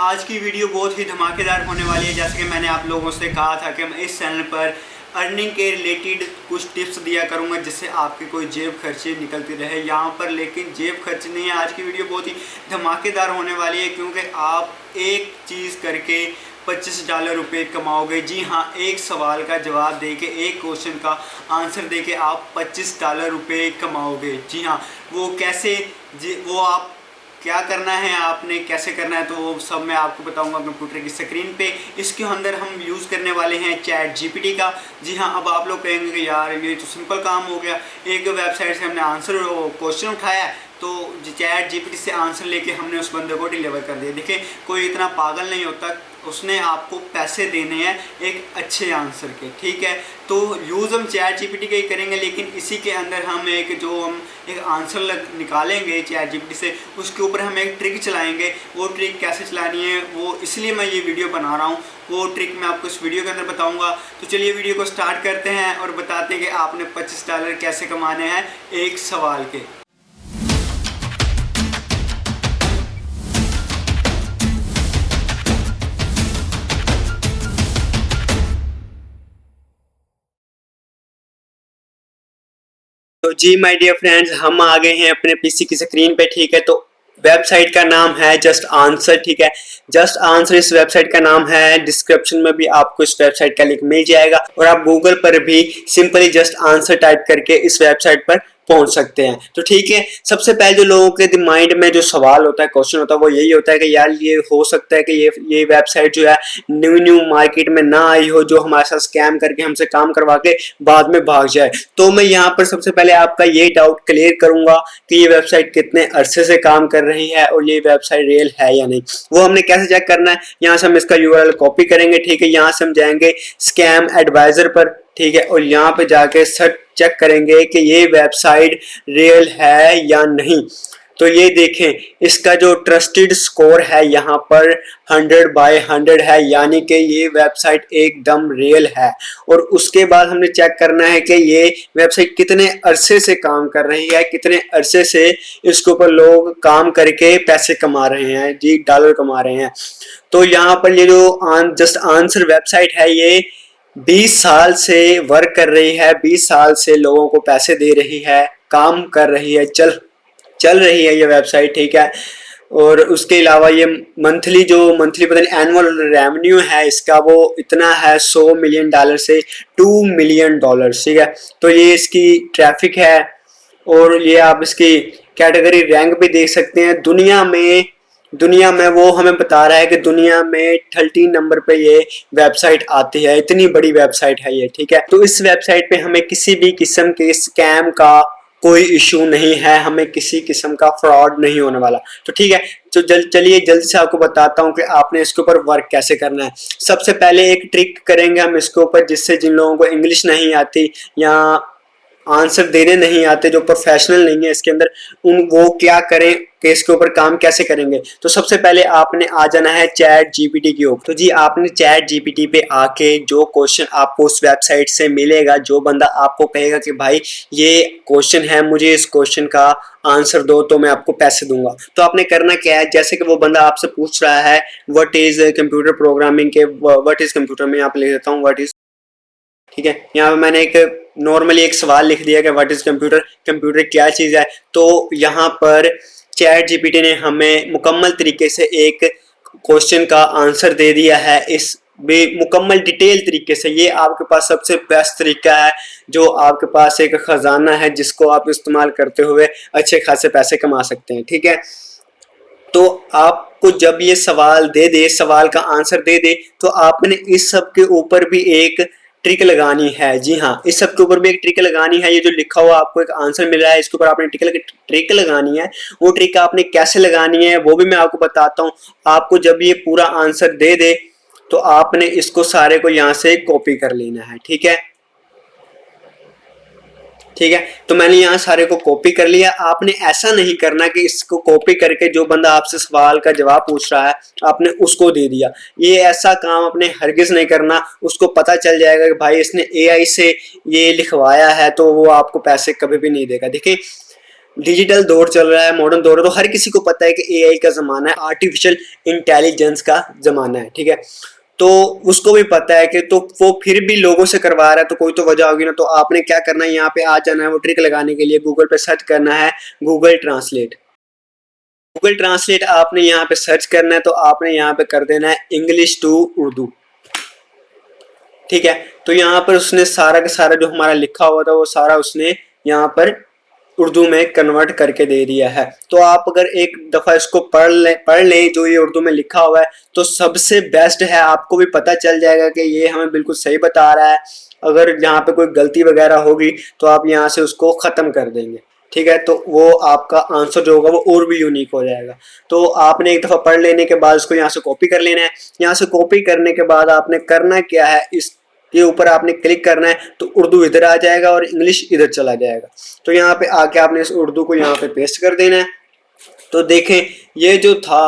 आज की वीडियो बहुत ही धमाकेदार होने वाली है। जैसे कि मैंने आप लोगों से कहा था कि मैं इस चैनल पर अर्निंग के रिलेटेड कुछ टिप्स दिया करूंगा जिससे आपके कोई जेब खर्चे निकलती रहे यहाँ पर, लेकिन जेब खर्च नहीं है। आज की वीडियो बहुत ही धमाकेदार होने वाली है क्योंकि आप एक चीज़ करके $25 कमाओगे। जी हाँ, एक सवाल का जवाब देके, एक क्वेश्चन का आंसर देके आप $25 कमाओगे। जी हाँ, वो कैसे, वो आप क्या करना है, आपने कैसे करना है, तो वो सब मैं आपको बताऊंगा कंप्यूटर की स्क्रीन पे। इसके अंदर हम यूज़ करने वाले हैं चैट जीपीटी का। जी हाँ, अब आप लोग कहेंगे कि यार ये तो सिंपल काम हो गया, एक वेबसाइट से हमने आंसर क्वेश्चन उठाया तो चैट जीपीटी से आंसर लेके हमने उस बंदे को डिलीवर कर दिया। देखिए, कोई इतना पागल नहीं होता, उसने आपको पैसे देने हैं एक अच्छे आंसर के, ठीक है। तो यूज़ हम चैट जीपीटी का ही करेंगे, लेकिन इसी के अंदर हम एक आंसर निकालेंगे चैट जीपीटी से, उसके ऊपर हम एक ट्रिक चलाएंगे। वो ट्रिक कैसे चलानी है वो इसलिए मैं ये वीडियो बना रहा हूँ, वो ट्रिक मैं आपको इस वीडियो के अंदर बताऊँगा। तो चलिए वीडियो को स्टार्ट करते हैं और बताते हैं कि आपने $25 कैसे कमाने हैं एक सवाल के। तो जी माय डियर फ्रेंड्स, हम आ गए हैं अपने पीसी की स्क्रीन पे, ठीक है। तो वेबसाइट का नाम है जस्ट आंसर, ठीक है। जस्ट आंसर इस वेबसाइट का नाम है। डिस्क्रिप्शन में भी आपको इस वेबसाइट का लिंक मिल जाएगा और आप गूगल पर भी सिंपली जस्ट आंसर टाइप करके इस वेबसाइट पर पहुंच सकते हैं। तो ठीक है, सबसे पहले जो लोगों के माइंड में जो सवाल होता है, क्वेश्चन होता है, वो यही होता है कि यार ये हो सकता है कि ये वेबसाइट जो है न्यू मार्केट में ना आई हो, जो हमारे साथ स्कैम करके हमसे काम करवा के बाद में भाग जाए। तो मैं यहाँ पर सबसे पहले आपका ये डाउट क्लियर करूंगा कि ये वेबसाइट कितने अरसे से काम कर रही है और ये वेबसाइट रियल है या नहीं। वो हमने कैसे चेक करना है, यहाँ से हम इसका यूआरएल कॉपी करेंगे, ठीक है। यहाँ से हम जाएंगे स्कैम एडवाइजर पर, ठीक है, और यहाँ पे जाके सर्च चेक करेंगे कि ये वेबसाइट रियल है या नहीं। तो ये देखें, इसका जो ट्रस्टेड स्कोर है यहाँ पर 100/100 है, यानी कि ये वेबसाइट एकदम रियल है। और उसके बाद हमने चेक करना है कि ये वेबसाइट कितने अरसे से काम कर रही है, कितने अरसे से इसके ऊपर लोग काम करके पैसे कमा रहे हैं, जी डॉलर कमा रहे हैं। तो यहाँ पर ये जो जस्ट आंसर वेबसाइट है, ये 20 साल से वर्क कर रही है, 20 साल से लोगों को पैसे दे रही है, काम कर रही है, चल रही है ये वेबसाइट, ठीक है। और उसके अलावा ये मंथली पता नहीं एनुअल रेवेन्यू है इसका, वो इतना है $100 मिलियन से $2 मिलियन, ठीक है। तो ये इसकी ट्रैफिक है और ये आप इसकी कैटेगरी रैंक भी देख सकते हैं। दुनिया में वो हमें बता रहा है कि दुनिया में 13 नंबर पे ये वेबसाइट आती है। इतनी बड़ी वेबसाइट है ये, ठीक है। तो इस वेबसाइट पे हमें किसी भी किस्म के स्कैम का कोई इशू नहीं है, हमें किसी किस्म का फ्रॉड नहीं होने वाला। तो ठीक है, तो चलिए जल्दी से आपको बताता हूँ कि आपने इसके ऊपर वर्क कैसे करना है। सबसे पहले एक ट्रिक करेंगे हम इसके ऊपर, जिससे जिन लोगों को इंग्लिश नहीं आती या आंसर देने नहीं आते, जो प्रोफेशनल नहीं है इसके अंदर, वो क्या करें कि इसके ऊपर काम कैसे करेंगे। तो सबसे पहले आपने आ जाना है चैट जीपीटी के ऊपर। तो जी आपने चैट जीपीटी पे आके जो क्वेश्चन आपको उस वेबसाइट से मिलेगा, जो बंदा आपको कहेगा कि भाई ये क्वेश्चन है, मुझे इस क्वेश्चन का आंसर दो तो मैं आपको पैसे दूंगा, तो आपने करना क्या है। जैसे कि वो बंदा आपसे पूछ रहा है व्हाट इज कंप्यूटर प्रोग्रामिंग के, व्हाट इज कंप्यूटर, में यहाँ पे लिख देता हूँ व्हाट इज, ठीक है। यहाँ पे मैंने नॉर्मली एक सवाल लिख दिया कि व्हाट इज कंप्यूटर, कंप्यूटर क्या चीज़ है। तो यहाँ पर चैट जीपीटी ने हमें मुकम्मल तरीके से एक क्वेश्चन का आंसर दे दिया है, इस मुकम्मल डिटेल तरीके से। ये आपके पास सबसे बेस्ट तरीका है, जो आपके पास एक खजाना है जिसको आप इस्तेमाल करते हुए अच्छे खासे पैसे कमा सकते हैं, ठीक है। तो आपको जब ये सवाल दे दे, सवाल का आंसर दे दे, तो आपने इस सब के ऊपर भी एक ट्रिक लगानी है। जी हाँ, इस सब के ऊपर भी एक ट्रिक लगानी है। ये जो लिखा हुआ आपको एक आंसर मिल रहा है, इसके ऊपर आपने ट्रिक लगानी है। वो ट्रिक आपने कैसे लगानी है वो भी मैं आपको बताता हूँ। आपको जब ये पूरा आंसर दे दे तो आपने इसको सारे को यहाँ से कॉपी कर लेना है, ठीक है। ठीक है, तो मैंने यहाँ सारे को कॉपी कर लिया। आपने ऐसा नहीं करना कि इसको कॉपी करके जो बंदा आपसे सवाल का जवाब पूछ रहा है आपने उसको दे दिया। ये ऐसा काम आपने हरगिज नहीं करना। उसको पता चल जाएगा कि भाई इसने एआई से ये लिखवाया है, तो वो आपको पैसे कभी भी नहीं देगा। देखिए, डिजिटल दौर चल रहा है, मॉडर्न दौर है, तो हर किसी को पता है कि एआई का ज़माना है, आर्टिफिशियल इंटेलिजेंस का ज़माना है, ठीक है। तो उसको भी पता है कि तो वो फिर भी लोगों से करवा रहा है, तो कोई तो वजह होगी ना। तो आपने क्या करना है, यहाँ पे आ जाना है, वो ट्रिक लगाने के लिए गूगल पे सर्च करना है गूगल ट्रांसलेट। गूगल ट्रांसलेट आपने यहाँ पे सर्च करना है, तो आपने यहाँ पे कर देना है इंग्लिश टू उर्दू, ठीक है। तो यहाँ पर उसने सारा का सारा जो हमारा लिखा हुआ था वो सारा उसने यहाँ पर उर्दू में कन्वर्ट करके दे दिया है। तो आप अगर एक दफ़ा इसको पढ़ लें जो ये उर्दू में लिखा हुआ है, तो सबसे बेस्ट है, आपको भी पता चल जाएगा कि ये हमें बिल्कुल सही बता रहा है। अगर यहाँ पे कोई गलती वगैरह होगी तो आप यहाँ से उसको ख़त्म कर देंगे, ठीक है। तो वो आपका आंसर जो होगा वो और भी यूनिक हो जाएगा। तो आपने एक दफ़ा पढ़ लेने के बाद उसको यहाँ से कॉपी कर लेना है। यहाँ से कॉपी करने के बाद आपने करना क्या है, इस के ऊपर आपने क्लिक करना है, तो उर्दू इधर आ जाएगा और इंग्लिश इधर चला जाएगा। तो यहाँ पे आके आपने इस उर्दू को यहाँ पे पेस्ट कर देना है। तो देखें ये जो था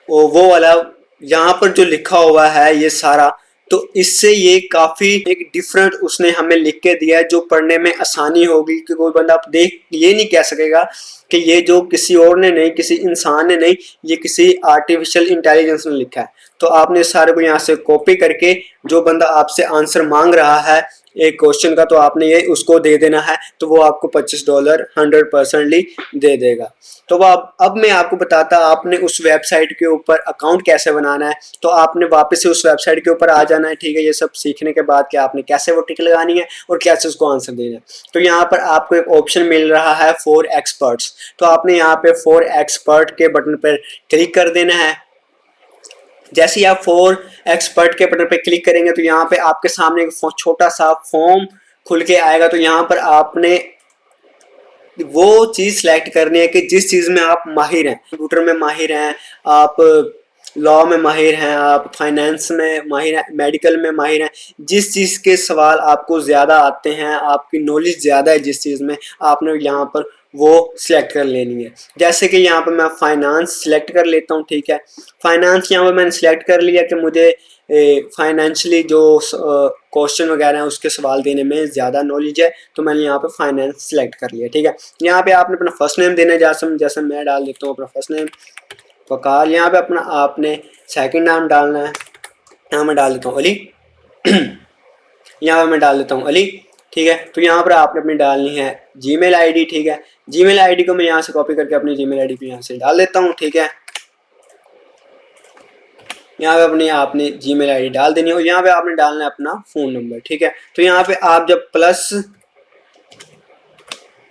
वो वाला यहाँ पर जो लिखा हुआ है ये सारा, तो इससे ये काफ़ी एक डिफरेंट उसने हमें लिख के दिया है, जो पढ़ने में आसानी होगी कि कोई बंदा आप देख ये नहीं कह सकेगा कि ये जो किसी और ने नहीं, किसी इंसान ने नहीं, ये किसी आर्टिफिशियल इंटेलिजेंस ने लिखा है। तो आपने सारे को यहाँ से कॉपी करके जो बंदा आपसे आंसर मांग रहा है एक क्वेश्चन का, तो आपने ये उसको दे देना है, तो वो आपको $25 100%ली दे देगा। तो वो अब मैं आपको बताता आपने उस वेबसाइट के ऊपर अकाउंट कैसे बनाना है। तो आपने वापस से उस वेबसाइट के ऊपर आ जाना है, ठीक है। ये सब सीखने के बाद कि आपने कैसे वो टिक लगानी है और कैसे उसको आंसर देना है। तो यहाँ पर आपको एक ऑप्शन मिल रहा है फॉर एक्सपर्ट्स, तो आपने यहाँ पे फॉर एक्सपर्ट के बटन पर क्लिक कर देना है। जैसे ही आप फॉर एक्सपर्ट के बटन पर क्लिक करेंगे तो यहाँ पे आपके सामने एक छोटा सा फॉर्म खुल के आएगा। तो यहाँ पर आपने वो चीज़ सेलेक्ट करनी है कि जिस चीज़ में आप माहिर हैं, कंप्यूटर में माहिर हैं, आप लॉ में माहिर हैं, आप फाइनेंस में माहिर हैं, मेडिकल में माहिर हैं, जिस चीज़ के सवाल आपको ज़्यादा आते हैं, आपकी नॉलेज ज़्यादा है जिस चीज़ में, आपने यहाँ पर वो सिलेक्ट कर लेनी है। जैसे कि यहाँ पर मैं फाइनेंस सिलेक्ट कर लेता हूँ, ठीक है। फाइनेंस यहाँ पर मैंने सिलेक्ट कर लिया कि मुझे फाइनेंशियली जो क्वेश्चन वगैरह हैं उसके सवाल देने में ज़्यादा नॉलेज है, तो मैंने यहाँ पे फाइनेंस सिलेक्ट कर लिया, ठीक है। यहाँ पे आपने अपना फर्स्ट नेम देना है, जैसे मैं डाल देता हूँ अपना फर्स्ट नेम वकार। यहाँ पे अपना आपने सेकंड नाम डालना है, यहाँ मैं डाल देता हूँ अली यहाँ पे मैं डाल देता हूँ अली, ठीक है। तो यहाँ पर आपने अपनी डालनी है जीमेल आईडी, ठीक है। जीमेल आईडी को मैं यहाँ से कॉपी करके अपनी जीमेल आईडी को यहाँ से डाल देता हूँ, ठीक है। यहाँ पे अपनी आपने जीमेल आईडी डाल देनी है और यहाँ पे आपने डालना है अपना फ़ोन नंबर, ठीक है। तो यहाँ पे आप जब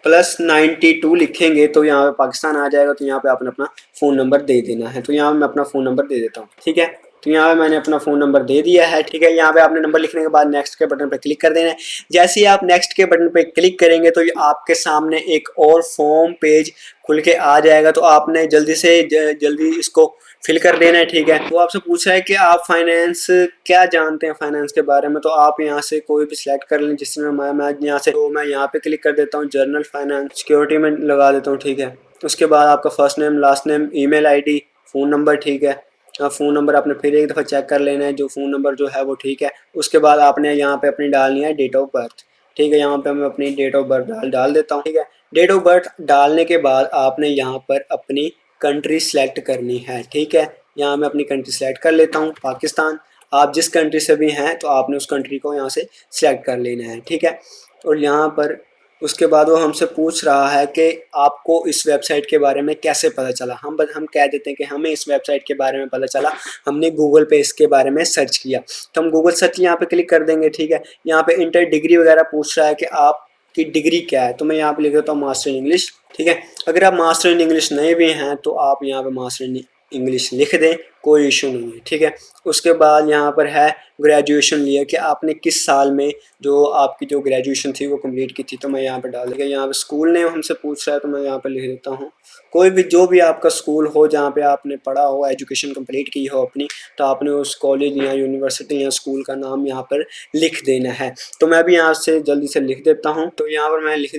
+92 लिखेंगे तो यहाँ पे पाकिस्तान आ जाएगा। तो यहाँ पे आपने अपना फ़ोन नंबर दे देना है। तो यहाँ पे मैं अपना फ़ोन नंबर दे देता हूँ, ठीक है। तो यहाँ पे मैंने अपना फ़ोन नंबर दे दिया है, ठीक है। यहाँ पे आपने नंबर लिखने के बाद नेक्स्ट के बटन पर क्लिक कर देना है। जैसे ही आप नेक्स्ट के बटन पर क्लिक करेंगे तो ये आपके सामने एक और फॉर्म पेज खुल के आ जाएगा। तो आपने जल्दी से जल्दी इसको फिल कर देना है, ठीक है। वो आपसे पूछा है कि आप फाइनेंस क्या जानते हैं फाइनेंस के बारे में, तो आप यहाँ से कोई भी सिलेक्ट कर लें जिसमें मैं यहाँ से, तो मैं यहाँ पे क्लिक कर देता हूँ जनरल फाइनेंस सिक्योरिटी में लगा देता हूँ, ठीक है। उसके बाद आपका first name, last name, email ID, phone number, ठीक है। फ़ोन नंबर आपने फिर एक दफ़ा चेक कर लेना है, जो फ़ोन नंबर जो है वो ठीक है। उसके बाद आपने यहाँ पे अपनी डालनी है डेट ऑफ बर्थ, ठीक है। यहाँ पे मैं अपनी डेट ऑफ बर्थ डाल देता हूँ, ठीक है। डेट ऑफ बर्थ डालने के बाद आपने यहाँ पर अपनी कंट्री सेलेक्ट करनी है, ठीक है। यहाँ मैं अपनी कंट्री सेलेक्ट कर लेता हूँ पाकिस्तान। आप जिस कंट्री से भी हैं तो आपने उस कंट्री को यहाँ से सिलेक्ट कर लेना है, ठीक है। और यहाँ पर उसके बाद वो हमसे पूछ रहा है कि आपको इस वेबसाइट के बारे में कैसे पता चला। हम कह देते हैं कि हमें इस वेबसाइट के बारे में पता चला, हमने गूगल पे इसके बारे में सर्च किया। तो हम गूगल सर्च यहाँ पे क्लिक कर देंगे, ठीक है। यहाँ पे इंटर डिग्री वगैरह पूछ रहा है कि आपकी डिग्री क्या है, तो मैं यहाँ पे लिख देता हूँ मास्टर इन इंग्लिश, ठीक है। अगर आप मास्टर इन इंग्लिश नहीं भी हैं तो आप यहाँ पे मास्टर इन इंग्लिश लिख दें, कोई इशू नहीं है, ठीक है। उसके बाद यहाँ पर है ग्रेजुएशन लिया कि आपने किस साल में जो आपकी जो ग्रेजुएशन थी वो कंप्लीट की थी, तो मैं यहाँ पे डाल देगा। यहाँ पे स्कूल नेम हमसे पूछ रहा है तो मैं यहाँ पे लिख देता हूँ कोई भी, जो भी आपका स्कूल हो जहाँ पे आपने पढ़ा हो, एजुकेशन कंप्लीट की हो अपनी, तो आपने उस कॉलेज या यूनिवर्सिटी या स्कूल का नाम यहाँ पर लिख देना है। तो मैं भी यहाँ से जल्दी से लिख देता हूँ। तो यहाँ पर मैं लिख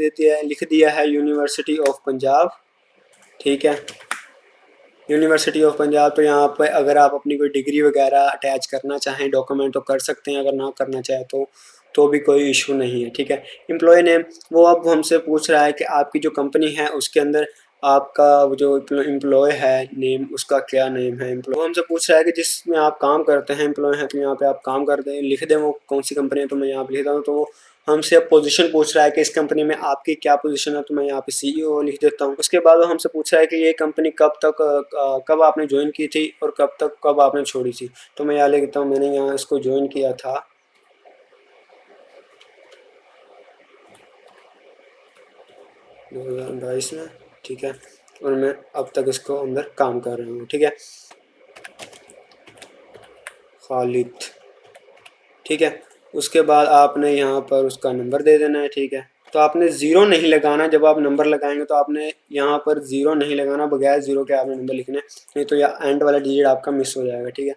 दिया है यूनिवर्सिटी ऑफ पंजाब, ठीक है, यूनिवर्सिटी ऑफ पंजाब। तो यहाँ पर अगर आप अपनी कोई डिग्री वगैरह अटैच करना चाहें डॉक्यूमेंट तो कर सकते हैं, अगर ना करना चाहें तो तो भी कोई इशू नहीं है, ठीक है। एम्प्लॉय नेम वो अब हमसे पूछ रहा है कि आपकी जो कंपनी है उसके अंदर आपका जो एम्प्लॉय है नेम, उसका क्या नेम है। एम्प्लॉय वो हमसे पूछ रहा है कि जिसमें आप काम करते हैं, एम्प्लॉय हैं तो यहाँ पे आप काम करते हैं लिख दें वो कौन सी कंपनी है, तो मैं यहाँ पे लिखता हूँ। तो वो हमसे अब पोजीशन पूछ रहा है कि इस कंपनी में आपकी क्या पोजीशन है, तो मैं यहाँ पे सीईओ लिख देता हूँ। उसके बाद वो हमसे पूछ रहा है कि ये कंपनी कब आपने ज्वाइन की थी और कब आपने छोड़ी थी, तो मैं यहाँ लिखता हूँ मैंने यहाँ इसको ज्वाइन किया था 2022 में, ठीक है, और मैं अब तक इसको अंदर काम कर रहा हूँ, ठीक है, खालिद, ठीक है। उसके बाद आपने यहाँ पर उसका नंबर दे देना है, ठीक है। तो आपने ज़ीरो नहीं लगाना, जब आप नंबर लगाएंगे तो आपने यहाँ पर ज़ीरो नहीं लगाना, बगैर ज़ीरो के आपने नंबर लिखना है, नहीं तो यह एंड वाला डिजिट आपका मिस हो जाएगा, ठीक है।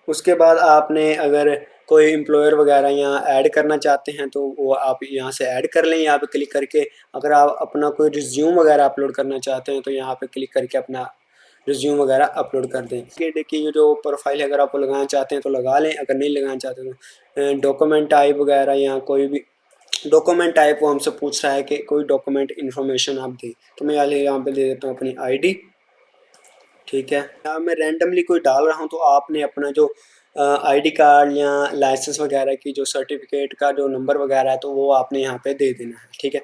उसके बाद आपने अगर कोई एम्प्लॉयर वगैरह यहाँ ऐड करना चाहते हैं तो वो आप यहाँ से ऐड कर लें, यहाँ पे क्लिक करके। अगर आप अपना कोई रिज्यूम वगैरह अपलोड करना चाहते हैं तो यहाँ पे क्लिक करके अपना रिज्यूम वगैरह अपलोड कर दें। कि देखिए ये जो प्रोफाइल है अगर आप लगाना चाहते हैं तो लगा लें, अगर नहीं लगाना चाहते तो डॉक्यूमेंट टाइप वगैरह यहाँ कोई भी डॉक्यूमेंट टाइप वो हमसे पूछ रहा है कि कोई डॉक्यूमेंट इन्फॉर्मेशन आप दें, तो मैं यहाँ पे दे देता हूँ अपनी आईडी, ठीक है। यहाँ मैं रैंडमली कोई डाल रहा हूँ तो आपने अपना जो आईडी कार्ड या लाइसेंस वगैरह की जो सर्टिफिकेट का जो नंबर वगैरह है तो वो आपने यहाँ पे दे देना है, ठीक है,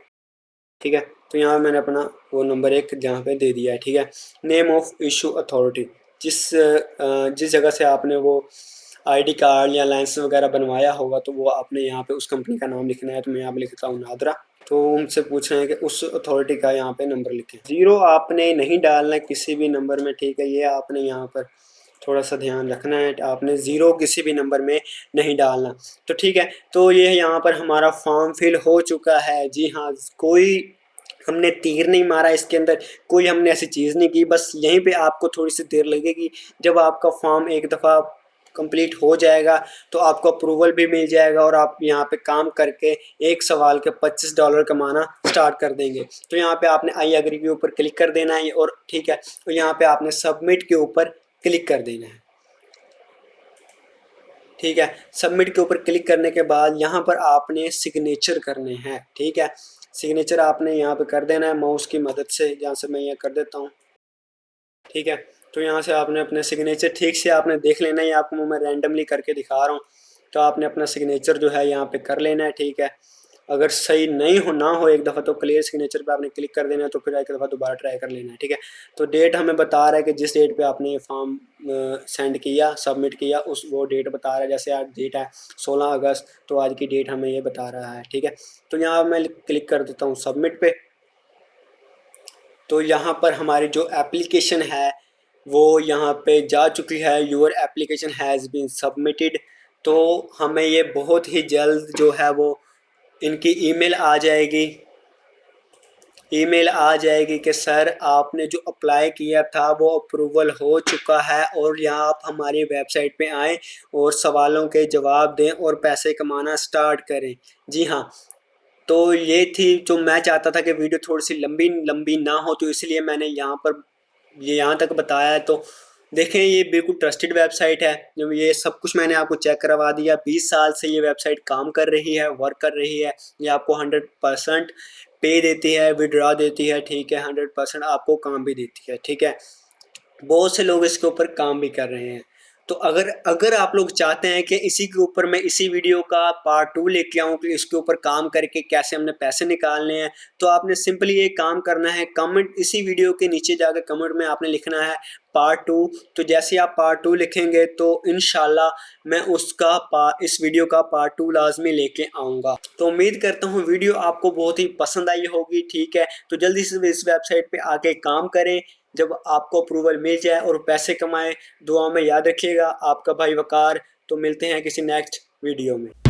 ठीक है। तो यहाँ मैंने अपना वो नंबर एक यहाँ पे दे दिया है, ठीक है। नेम ऑफ इशू अथॉरिटी, जिस जगह से आपने वो आईडी कार्ड या लाइसेंस वगैरह बनवाया होगा तो वो आपने यहाँ पे उस कंपनी का नाम लिखना है, तो मैं यहाँ पे लिखता हूँ नादरा। तो उनसे पूछ रहे हैं कि उस अथॉरिटी का यहाँ पे नंबर लिखें। ज़ीरो आपने नहीं डालना है किसी भी नंबर में, ठीक है, ये आपने यहाँ पर थोड़ा सा ध्यान रखना है, आपने ज़ीरो किसी भी नंबर में नहीं डालना, तो ठीक है। तो ये यहाँ पर हमारा फॉर्म फिल हो चुका है, जी हाँ, कोई हमने तीर नहीं मारा इसके अंदर, कोई हमने ऐसी चीज़ नहीं की, बस यहीं पे आपको थोड़ी सी देर लगेगी। जब आपका फॉर्म एक दफ़ा कंप्लीट हो जाएगा तो आपको अप्रूवल भी मिल जाएगा और आप यहाँ पे काम करके एक सवाल के $25 कमाना स्टार्ट कर देंगे। तो यहाँ पे आपने आई एग्री के ऊपर क्लिक कर देना है और ठीक है, तो यहाँ पे आपने सबमिट के ऊपर क्लिक कर देना है, ठीक है। सबमिट के ऊपर क्लिक करने के बाद यहाँ पर आपने सिग्नेचर करने हैं, ठीक है। सिग्नेचर आपने यहाँ पे कर देना है माउस की मदद से, जहाँ से मैं यहाँ कर देता हूँ, ठीक है। तो यहाँ से आपने अपने सिग्नेचर ठीक से आपने देख लेना है, आपको मैं रैंडमली करके दिखा रहा हूँ, तो आपने अपना सिग्नेचर जो है यहाँ पे कर लेना है, ठीक है। अगर सही नहीं हो ना हो एक दफ़ा तो क्लियर सिग्नेचर पे आपने क्लिक कर देना है, तो फिर एक दफ़ा दोबारा ट्राई कर लेना है, ठीक है। तो डेट हमें बता रहा है कि जिस डेट पे आपने ये फॉर्म सेंड किया, सबमिट किया, उस वो डेट बता रहा है। जैसे आज डेट है 16 अगस्त, तो आज की डेट हमें ये बता रहा है, ठीक है। तो यहाँ मैं क्लिक कर देता हूँ सबमिट पे। तो यहाँ पर हमारी जो एप्लीकेशन है वो यहाँ पे जा चुकी है, your application has been submitted. तो हमें ये बहुत ही जल्द जो है वो इनकी ईमेल आ जाएगी, ईमेल आ जाएगी कि सर आपने जो अप्लाई किया था वो अप्रूवल हो चुका है और यहाँ आप हमारी वेबसाइट पे आएँ और सवालों के जवाब दें और पैसे कमाना स्टार्ट करें। जी हाँ, तो ये थी जो मैं चाहता था कि वीडियो थोड़ी सी लंबी लंबी ना हो, तो इसलिए मैंने यहाँ पर ये यहाँ तक बताया है। तो देखें ये बिल्कुल ट्रस्टेड वेबसाइट है, जो ये सब कुछ मैंने आपको चेक करवा दिया। 20 साल से ये वेबसाइट काम कर रही है, वर्क कर रही है। ये आपको 100% पे देती है, विड्रॉ देती है, ठीक है, 100% आपको काम भी देती है, ठीक है। बहुत से लोग इसके ऊपर काम भी कर रहे हैं। तो अगर अगर आप लोग चाहते हैं कि इसी के ऊपर मैं इसी वीडियो का पार्ट 2 लेके आऊँ कि इसके ऊपर काम करके कैसे हमने पैसे निकालने हैं, तो आपने सिंपली ये काम करना है, कमेंट इसी वीडियो के नीचे जाकर कमेंट में आपने लिखना है पार्ट 2। तो जैसे आप पार्ट 2 लिखेंगे तो इंशाल्लाह मैं इस वीडियो का पार्ट 2 लाजमी लेके आऊँगा। तो उम्मीद करता हूँ वीडियो आपको बहुत ही पसंद आई होगी, ठीक है। तो जल्दी से इस वेबसाइट पे आके काम करें, जब आपको अप्रूवल मिल जाए और पैसे कमाएं। दुआ में याद रखिएगा, आपका भाई वकार। तो मिलते हैं किसी नेक्स्ट वीडियो में।